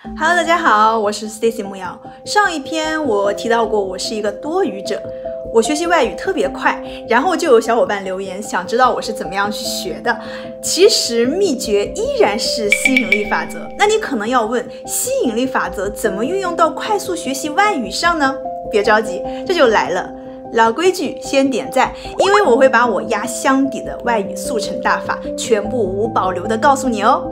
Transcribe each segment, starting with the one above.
Hello， 大家好，我是 Stacy 木瑶。上一篇我提到过，我是一个多语者，我学习外语特别快，然后就有小伙伴留言，想知道我是怎么样去学的。其实秘诀依然是吸引力法则。那你可能要问，吸引力法则怎么运用到快速学习外语上呢？别着急，这就来了。老规矩，先点赞，因为我会把我压箱底的外语速成大法全部无保留的告诉你哦。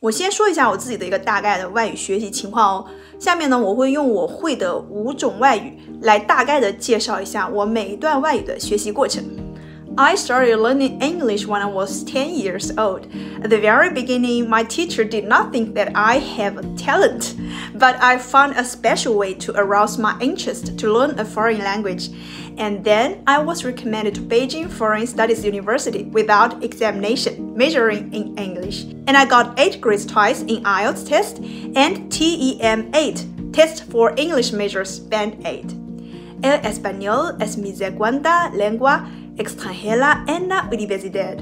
我先说一下我自己的一个大概的外语学习情况哦。下面呢，我会用我会的5种外语来大概的介绍一下我每一段外语的学习过程。I started learning English when I was 10 years old. At the very beginning, my teacher did not think that I have a talent, but I found a special way to arouse my interest to learn a foreign language. And then I was recommended to Beijing Foreign Studies University without examination, majoring in English. And I got 8 grades twice in IELTS test and TEM8, test for English majors band 8. El español es mi segunda lengua extranjera en la universidad.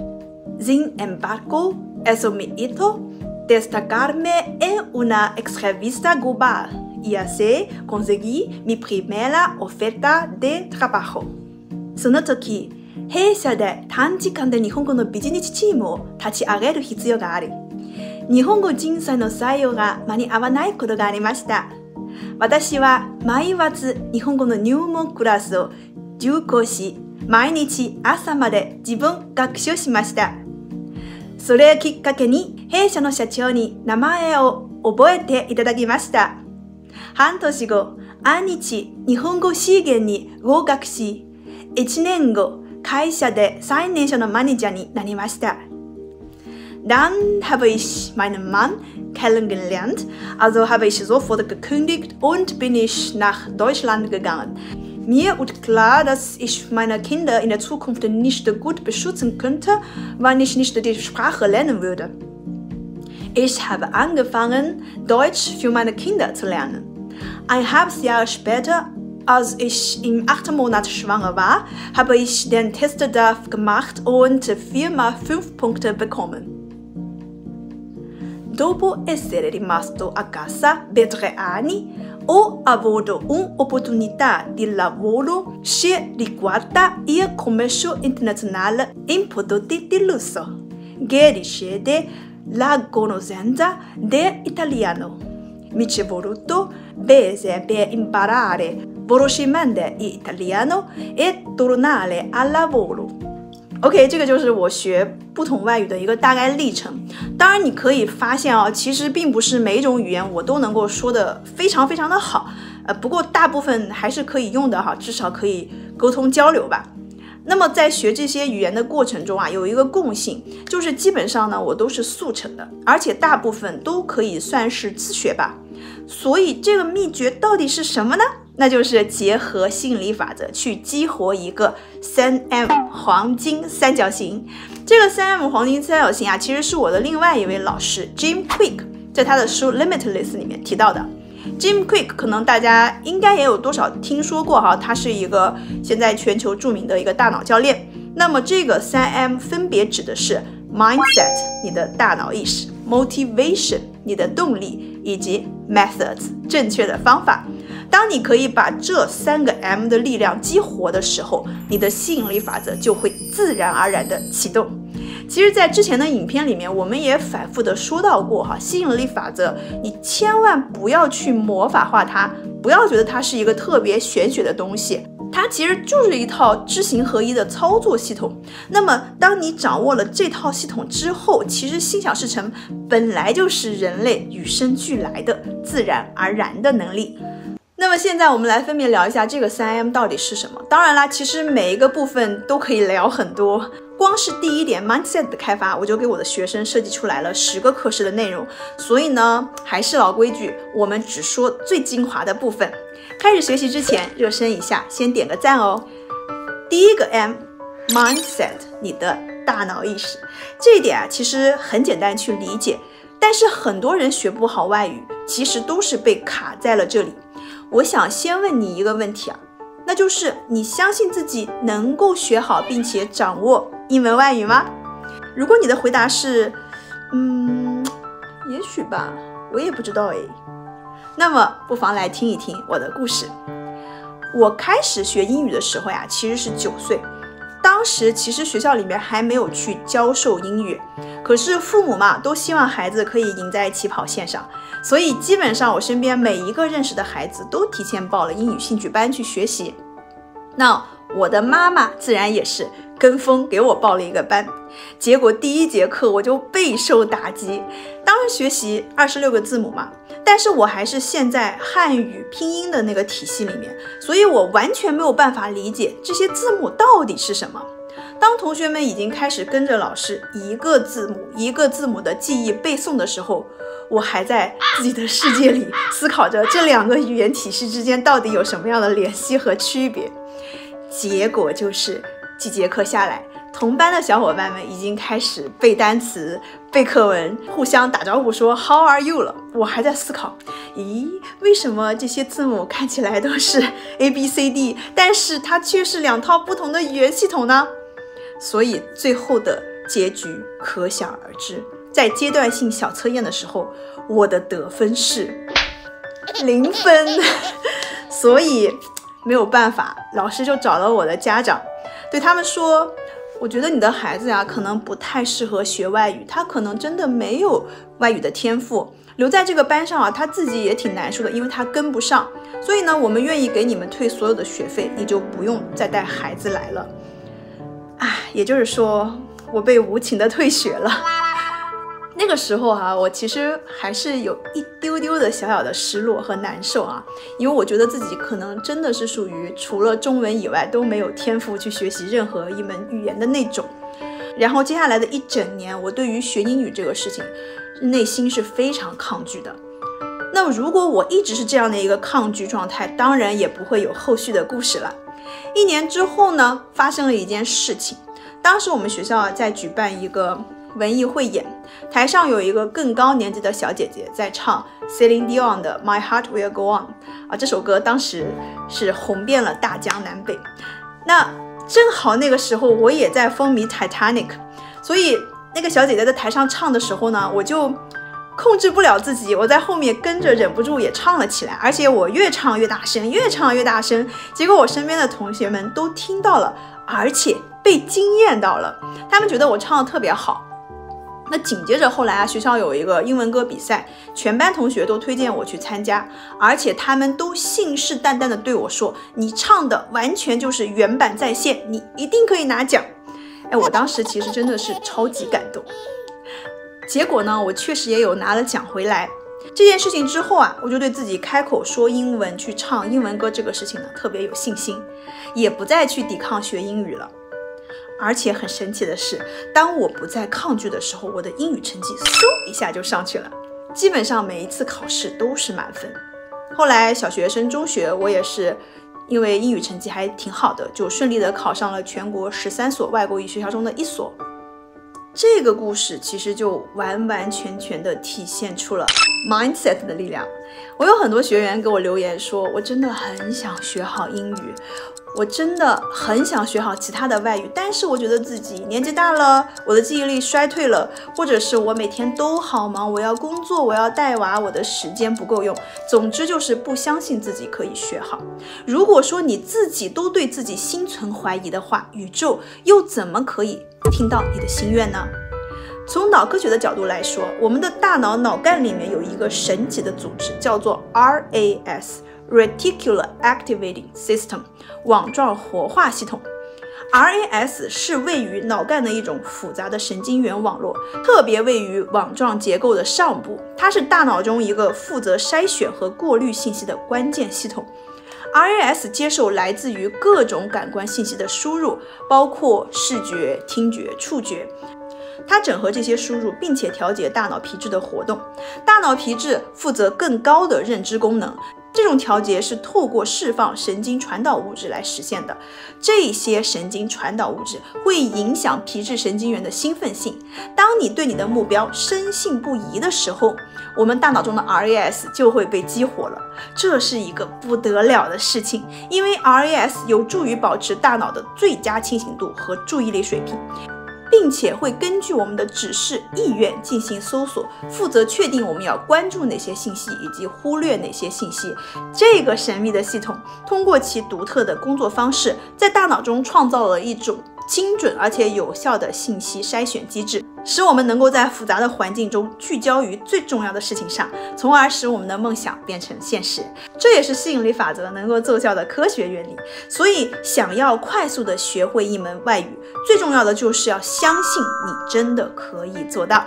Sin embargo, eso me hizo destacarme en una entrevista global y así conseguí mi primera oferta de trabajo. その時、弊社で短時間で日本語のビジネスチームを立ち上げる必要があり、日本語人材の採用が間に合わないことがありました。私は毎月日本語の入門クラスを受講し、毎日朝まで自分学習しました。それをきっかけに弊社の社長に名前を覚えていただきました。半年後、毎日日本語資源に合格し、1年後、会社で最年少のマネージャーになりました。Dann habe ich meinen Mann kennengelernt, also habe ich sofort gekündigt und bin ich nach Deutschland gegangen.Mir wurde klar, dass ich meine Kinder in der Zukunft nicht gut beschützen könnte, wenn ich nicht die Sprache lernen würde. Ich habe angefangen, Deutsch für meine Kinder zu lernen. Ein halbes Jahr später, als ich im 8. Monat schwanger war, habe ich den Test DAF gemacht und 4 mal 5 Punkte bekommen.Dopo essere rimasto a casa per 3 anni,ho avuto un'opportunità di lavoro che riguarda il commercio internazionale in prodotti di lusso, che richiede la conoscenza dell'italiano. Mi ci è voluto mesi per imparare velocemente l'italiano e tornare al lavoro.OK， 这个就是我学不同外语的一个大概历程。当然，你可以发现啊，其实并不是每一种语言我都能够说得非常非常的好，不过大部分还是可以用的哈，至少可以沟通交流吧。那么在学这些语言的过程中啊，有一个共性，就是基本上呢我都是速成的，而且大部分都可以算是自学吧。所以这个秘诀到底是什么呢？那就是结合吸引力法则去激活一个 3M 黄金三角形。这个 3M 黄金三角形啊，其实是我的另外一位老师 Jim Quick 在他的书 Limitless 里面提到的。Jim Quick 可能大家应该也有多少听说过哈，他是一个现在全球著名的一个大脑教练。那么这个 3M 分别指的是 Mindset 你的大脑意识， Motivation 你的动力，以及 Methods 正确的方法。当你可以把这3个 M 的力量激活的时候，你的吸引力法则就会自然而然的启动。其实在之前的影片里面我们也反复的说到过哈，吸引力法则你千万不要去魔法化它，不要觉得它是一个特别玄学的东西，它其实就是一套知行合一的操作系统。那么当你掌握了这套系统之后，其实心想事成本来就是人类与生俱来的自然而然的能力。那么现在我们来分别聊一下这个 3M 到底是什么。当然啦，其实每一个部分都可以聊很多，光是第一点 mindset 的开发，我就给我的学生设计出来了10个课时的内容。所以呢，还是老规矩，我们只说最精华的部分。开始学习之前热身一下，先点个赞哦。第一个 M mindset 你的大脑意识，这一点啊其实很简单去理解，但是很多人学不好外语，其实都是被卡在了这里。我想先问你一个问题啊，那就是你相信自己能够学好并且掌握英文外语吗？如果你的回答是也许吧，我也不知道诶，那么不妨来听一听我的故事。我开始学英语的时候呀，其实是9岁。当时其实学校里面还没有去教授英语，可是父母嘛都希望孩子可以赢在起跑线上，所以基本上我身边每一个认识的孩子都提前报了英语兴趣班去学习。那我的妈妈自然也是跟风给我报了一个班，结果第一节课我就备受打击。当时学习26个字母嘛，但是我还是陷在汉语拼音的那个体系里面，所以我完全没有办法理解这些字母到底是什么。当同学们已经开始跟着老师一个字母一个字母的记忆背诵的时候，我还在自己的世界里思考着这2个语言体系之间到底有什么样的联系和区别。结果就是几节课下来，同班的小伙伴们已经开始背单词、背课文，互相打招呼说 How are you 了。我还在思考，为什么这些字母看起来都是 ABCD， 但是它却是2套不同的语言系统呢？所以最后的结局可想而知。在阶段性小测验的时候，我的得分是0分，所以没有办法，老师就找了我的家长，对他们说，我觉得你的孩子呀，可能不太适合学外语，他可能真的没有外语的天赋，留在这个班上啊，他自己也挺难受的，因为他跟不上。所以呢，我们愿意给你们退所有的学费，你就不用再带孩子来了。也就是说，我被无情的退学了。那个时候我其实还是有一丢丢的小小的失落和难受因为我觉得自己可能真的是属于除了中文以外都没有天赋去学习任何一门语言的那种。然后接下来的1整年，我对于学英语这个事情内心是非常抗拒的。那么如果我一直是这样的一个抗拒状态，当然也不会有后续的故事了。1年之后呢，发生了一件事情。当时我们学校在举办一个文艺汇演，台上有一个更高年级的小姐姐在唱 Celine Dion 的 My Heart Will Go On 这首歌当时是红遍了大江南北。那正好那个时候我也在风靡 Titanic， 所以那个小姐姐在台上唱的时候呢，我就控制不了自己，我在后面跟着忍不住也唱了起来，而且我越唱越大声，越唱越大声，结果我身边的同学们都听到了，而且被惊艳到了，他们觉得我唱得特别好。那紧接着后来学校有一个英文歌比赛，全班同学都推荐我去参加，而且他们都信誓旦旦地对我说，你唱的完全就是原版再现，你一定可以拿奖。我当时其实真的是超级感动。结果呢，我确实也有拿了奖回来。这件事情之后我就对自己开口说英文去唱英文歌这个事情呢特别有信心，也不再去抵抗学英语了。而且很神奇的是，当我不再抗拒的时候，我的英语成绩嗖一下就上去了，基本上每一次考试都是满分。后来小学升中学，我也是因为英语成绩还挺好的，就顺利的考上了全国13所外国语学校中的1所。这个故事其实就完完全全的体现出了 mindset 的力量。我有很多学员给我留言说，我真的很想学好英语，我真的很想学好其他的外语，但是我觉得自己年纪大了，我的记忆力衰退了，或者是我每天都好忙，我要工作，我要带娃，我的时间不够用，总之就是不相信自己可以学好。如果说你自己都对自己心存怀疑的话，宇宙又怎么可以听到你的心愿呢？从脑科学的角度来说，我们的大脑脑干里面有一个神奇的组织，叫做 RAS。Reticular Activating System 网状活化系统。 RAS 是位于脑干的一种复杂的神经元网络，特别位于网状结构的上部，它是大脑中一个负责筛选和过滤信息的关键系统。RAS 接受来自于各种感官信息的输入，包括视觉、听觉、触觉，它整合这些输入，并且调节大脑皮质的活动。大脑皮质负责更高的认知功能，这种调节是透过释放神经传导物质来实现的。这些神经传导物质会影响皮质神经元的兴奋性。当你对你的目标深信不疑的时候，我们大脑中的 RAS 就会被激活了。这是一个不得了的事情，因为 RAS 有助于保持大脑的最佳清醒度和注意力水平，并且会根据我们的指示意愿进行搜索，负责确定我们要关注哪些信息以及忽略哪些信息。这个神秘的系统通过其独特的工作方式，在大脑中创造了一种精准而且有效的信息筛选机制，使我们能够在复杂的环境中聚焦于最重要的事情上，从而使我们的梦想变成现实。这也是吸引力法则能够奏效的科学原理。所以想要快速的学会一门外语，最重要的就是要相信你真的可以做到。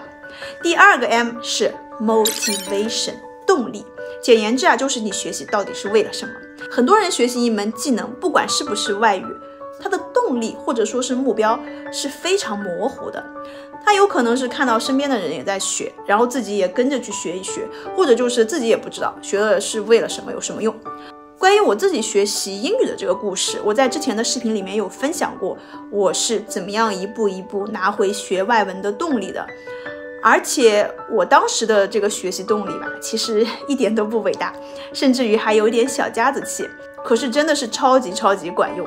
第二个 M 是 motivation， 动力。简言之就是你学习到底是为了什么。很多人学习一门技能，不管是不是外语，他的动力或者说是目标是非常模糊的。他有可能是看到身边的人也在学，然后自己也跟着去学一学，或者就是自己也不知道学的是为了什么，有什么用。关于我自己学习英语的这个故事，我在之前的视频里面有分享过，我是怎么样一步一步拿回学外文的动力的。而且我当时的这个学习动力吧，其实一点都不伟大，甚至于还有一点小家子气，可是真的是超级管用。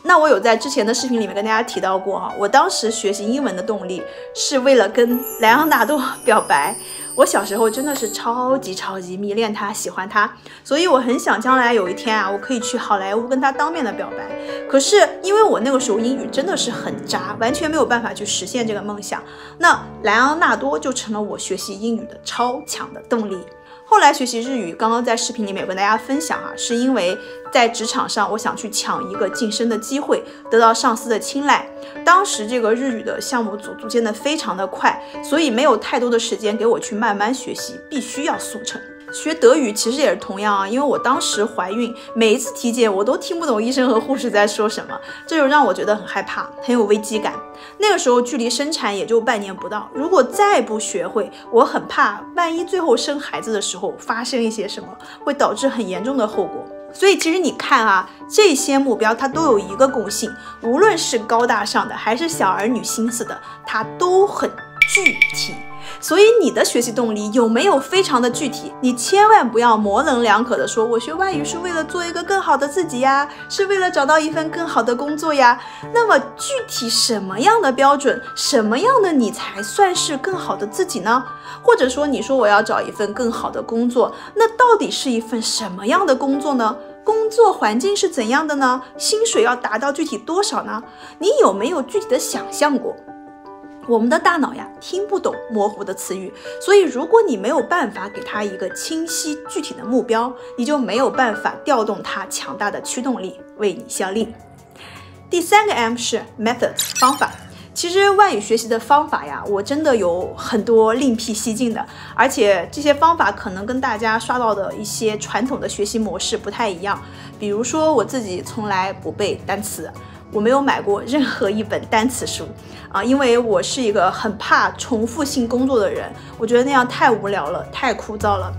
那我有在之前的视频里面跟大家提到过我当时学习英文的动力是为了跟莱昂纳多表白。我小时候真的是超级迷恋他，喜欢他，所以我很想将来有一天我可以去好莱坞跟他当面的表白。可是因为我那个时候英语真的是很渣，完全没有办法去实现这个梦想，那莱昂纳多就成了我学习英语的超强的动力。后来学习日语，刚刚在视频里面有跟大家分享是因为在职场上我想去抢一个晋升的机会，得到上司的青睐。当时这个日语的项目组建得非常的快，所以没有太多的时间给我去慢慢学习，必须要速成。学德语其实也是同样因为我当时怀孕，每一次体检我都听不懂医生和护士在说什么，这就让我觉得很害怕，很有危机感。那个时候距离生产也就半年不到，如果再不学会，我很怕万一最后生孩子的时候发生一些什么，会导致很严重的后果。所以其实你看这些目标它都有一个共性，无论是高大上的还是小儿女心思的，它都很具体。所以你的学习动力有没有非常的具体？你千万不要模棱两可的说我学外语是为了做一个更好的自己呀，是为了找到一份更好的工作呀。那么具体什么样的标准，什么样的你才算是更好的自己呢？或者说你说我要找一份更好的工作，那到底是一份什么样的工作呢？工作环境是怎样的呢？薪水要达到具体多少呢？你有没有具体的想象过？我们的大脑听不懂模糊的词语，所以如果你没有办法给它一个清晰具体的目标，你就没有办法调动它强大的驱动力为你效力。第三个 M 是 method， 方法。其实外语学习的方法我真的有很多另辟蹊径的，而且这些方法可能跟大家刷到的一些传统的学习模式不太一样。比如说我自己从来不背单词，我没有买过任何一本单词书因为我是一个很怕重复性工作的人，我觉得那样太无聊了，太枯燥了。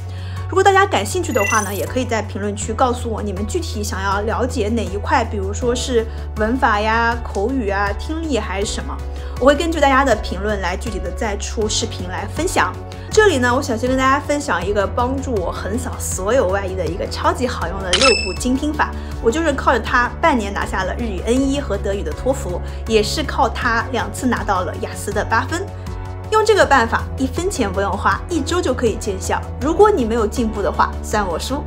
如果大家感兴趣的话呢，也可以在评论区告诉我你们具体想要了解哪一块，比如说是文法口语听力还是什么，我会根据大家的评论来具体的再出视频来分享。这里呢，我想先跟大家分享一个帮助我横扫所有外语的一个超级好用的6步精听法。我就是靠着它半年拿下了日语 N1 和德语的托福，也是靠它2次拿到了雅思的8分。用这个办法1分钱不用花，1周就可以见效。如果你没有进步的话，算我输。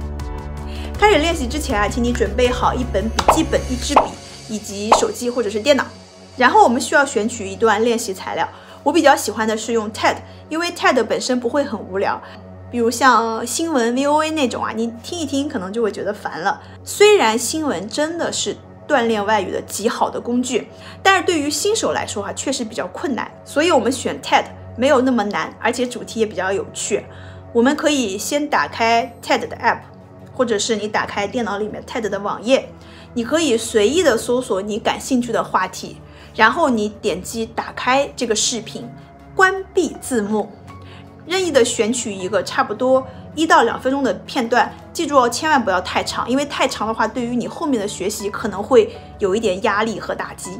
开始练习之前请你准备好一本笔记本、1支笔以及手机或者是电脑。然后我们需要选取一段练习材料，我比较喜欢的是用 TED， 因为 TED 本身不会很无聊。比如像新闻 VOA 那种你听一听可能就会觉得烦了。虽然新闻真的是锻炼外语的极好的工具，但是对于新手来说确实比较困难，所以我们选 TED 没有那么难，而且主题也比较有趣。我们可以先打开 TED 的 App， 或者是你打开电脑里面 TED 的网页，你可以随意的搜索你感兴趣的话题，然后你点击打开这个视频，关闭字幕，任意的选取一个差不多1到2分钟的片段，记住千万不要太长，因为太长的话对于你后面的学习可能会有一点压力和打击。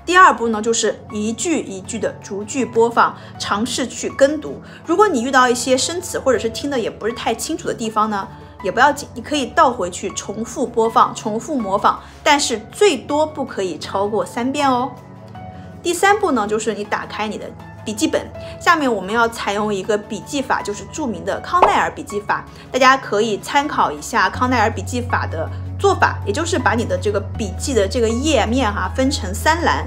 第2步呢，就是一句一句的逐句播放，尝试去跟读。如果你遇到一些生词或者是听的也不是太清楚的地方呢，也不要紧，你可以倒回去重复播放，重复模仿，但是最多不可以超过3遍哦。第3步呢，就是你打开你的笔记本，下面我们要采用一个笔记法，就是著名的康奈尔笔记法。大家可以参考一下康奈尔笔记法的做法，也就是把你的这个笔记的这个页面分成3栏，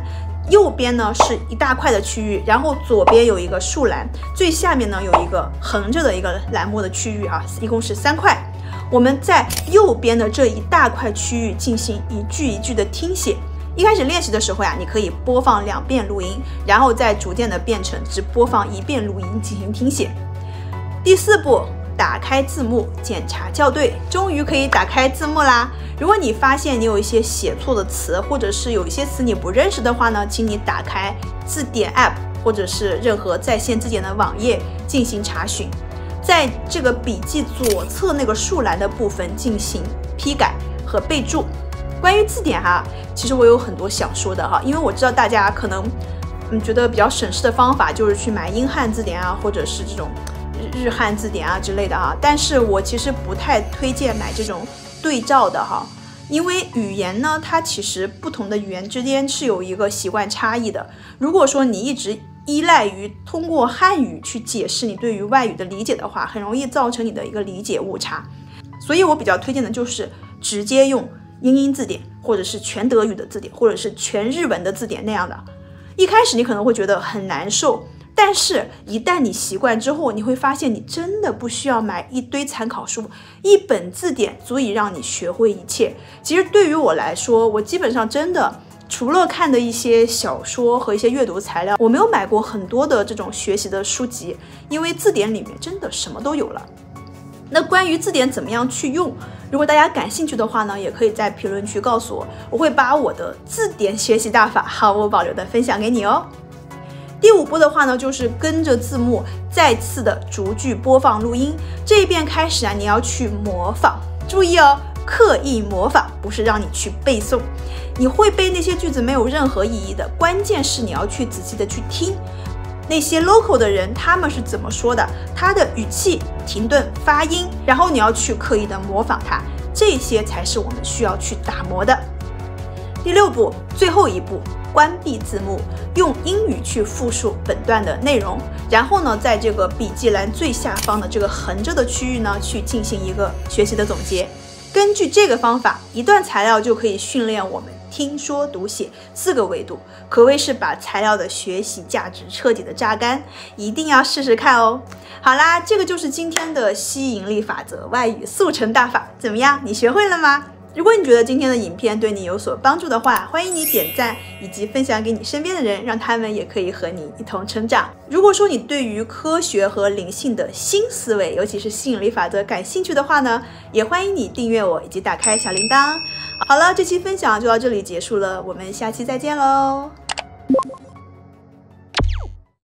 右边呢是一大块的区域，然后左边有一个竖栏，最下面呢有一个横着的一个栏目的区域一共是3块。我们在右边的这一大块区域进行一句一句的听写。一开始练习的时候你可以播放2遍录音，然后再逐渐的变成只播放1遍录音进行听写。第4步，打开字幕，检查校对。终于可以打开字幕啦！如果你发现你有一些写错的词，或者是有一些词你不认识的话呢，请你打开字典 App 或者是任何在线字典的网页进行查询，在这个笔记左侧那个竖栏的部分进行批改和备注。关于字典其实我有很多想说的因为我知道大家可能觉得比较省事的方法就是去买英汉字典或者是这种日汉字典之类的但是我其实不太推荐买这种对照的因为语言呢，它其实不同的语言之间是有一个习惯差异的。如果说你一直依赖于通过汉语去解释你对于外语的理解的话，很容易造成你的一个理解误差。所以我比较推荐的就是直接用英字典，或者是全德语的字典，或者是全日文的字典那样的。一开始你可能会觉得很难受，但是一旦你习惯之后，你会发现你真的不需要买一堆参考书，一本字典足以让你学会一切。其实对于我来说，我基本上真的除了看的一些小说和一些阅读材料，我没有买过很多的这种学习的书籍，因为字典里面真的什么都有了。那关于字典怎么样去用，如果大家感兴趣的话呢，也可以在评论区告诉我，我会把我的字典学习大法毫无保留的分享给你哦。第5步的话呢，就是跟着字幕再次的逐句播放录音。这一遍开始你要去模仿，注意哦，刻意模仿，不是让你去背诵。你会背那些句子没有任何意义的，关键是你要去仔细的去听那些 local 的人他们是怎么说的，他的语气、停顿、发音，然后你要去刻意的模仿他，这些才是我们需要去打磨的。第6步，最后一步，关闭字幕，用英语去复述本段的内容，然后呢，在这个笔记栏最下方的这个横着的区域呢，去进行一个学习的总结。根据这个方法，一段材料就可以训练我们听说读写4个维度，可谓是把材料的学习价值彻底的榨干，一定要试试看哦。好啦，这个就是今天的吸引力法则外语速成大法，怎么样？你学会了吗？如果你觉得今天的影片对你有所帮助的话，欢迎你点赞以及分享给你身边的人，让他们也可以和你一同成长。如果说你对于科学和灵性的新思维，尤其是吸引力法则感兴趣的话呢，也欢迎你订阅我以及打开小铃铛。好了，这期分享就到这里结束了，我们下期再见喽。